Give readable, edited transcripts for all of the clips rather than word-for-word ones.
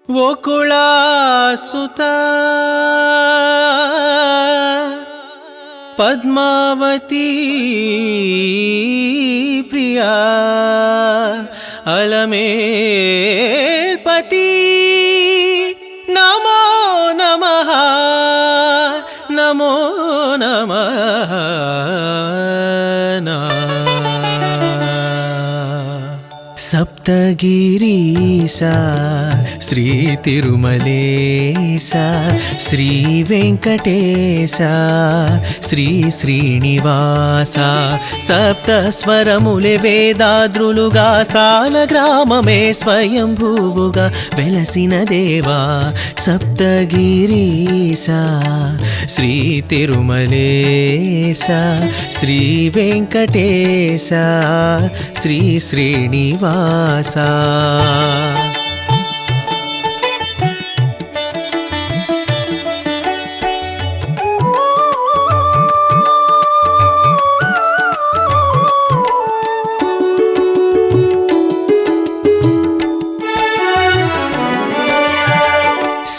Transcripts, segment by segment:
ఓకుళాసుతా పద్మావతీ ప్రియా అలమేల్పతి నమో నమః నమో నమః సప్తగిరీశా శ్రీ తిరుమలేశా శ్రీ వెంకటేశా శ్రీ శ్రీనివాసా సప్త స్వరములే వేదాద్రులుగా సాల గ్రామమే స్వయంభూవుగా వెలసిన దేవా సప్తగిరీశా శ్రీ తిరుమలేశా శ్రీ వెంకటేశా శ్రీ శ్రీనివాసా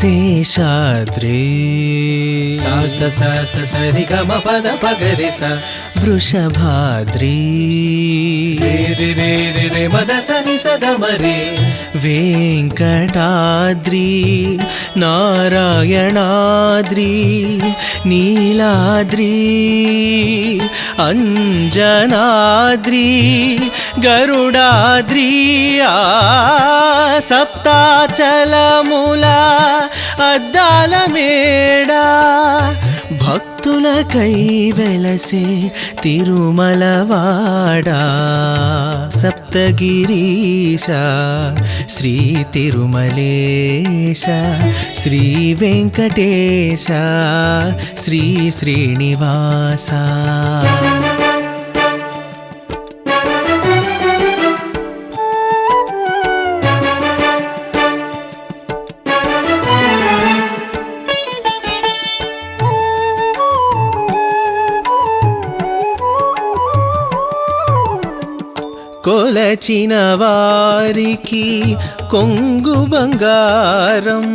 శేషాద్రి సాస సాస సరి గమ పద పగరి స వృషభాద్రి రే రే రే రే రే మద సని సదమరే వెంకటాద్రి నారాయణాద్రి నీలాద్రి అంజనాద్రి గరుడాద్రి సప్తాచలముల అద్దాల మేడా భక్తులకై వెలసే తిరుమలవాడా సప్తగిరీశా శ్రీ తిరుమలేశా శ్రీ వెంకటేశా శ్రీ శ్రీనివాసా కొలచిన వారికి కొంగు బంగారం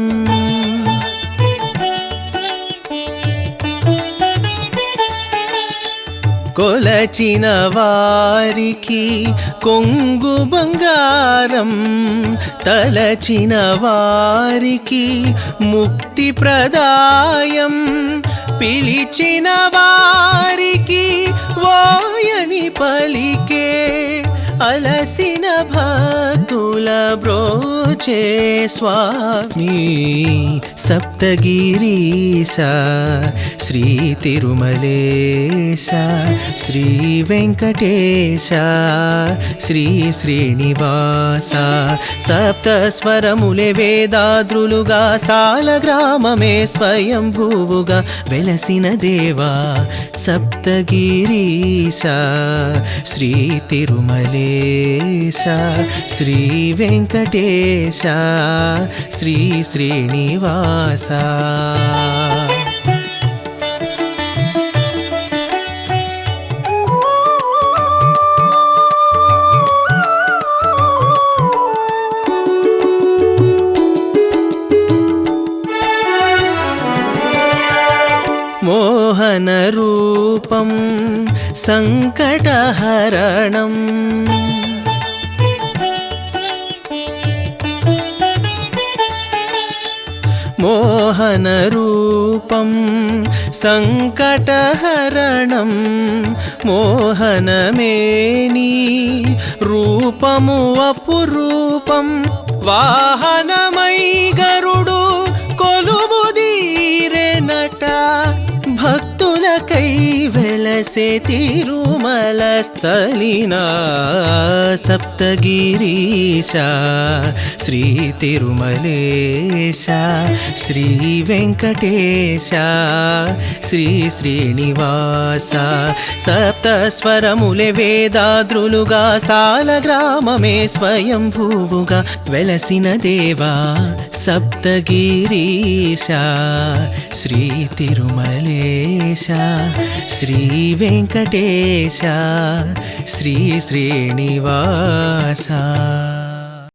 కొలచిన వారికి కొంగు బంగారం తలచిన వారికి ముక్తి ప్రదాయం పిలిచిన వారికి ఓయని పలికే అలసిన భక్తుల బ్రోచే స్వామి సప్తగిరీశా శ్రీ తిరుమలేశా శ్రీ వెంకటేశా శ్రీ శ్రీనివాసా సప్త స్వరములే వేదాద్రులుగా సాల గ్రామమే స్వయంభూవుగా వెలసిన దేవా సప్తగిరీశా శ్రీ తిరుమలేశా శ్రీ వెంకటేశా శ్రీ శ్రీనివాసా మోహన రూపం సంకటహరణం మోహన రూపం సంకటహరణం మోహనమేని రూపము అపురూపం వాహనమై గరుడు కొలువుదీరెనట భక్తులకై వెలసే తిరుమల స్థలినా సప్తగిరీశా శ్రీ తిరుమలేశా శ్రీ వెంకటేశా శ్రీ శ్రీనివాసా సప్త స్వరములే వేదాద్రులుగా సాల గ్రామమే స్వయంభూవుగా వెలసిన దేవా సప్తగిరీశా శ్రీ తిరుమలేశా శ్రీ వెంకటేశా శ్రీ శ్రీనివాసా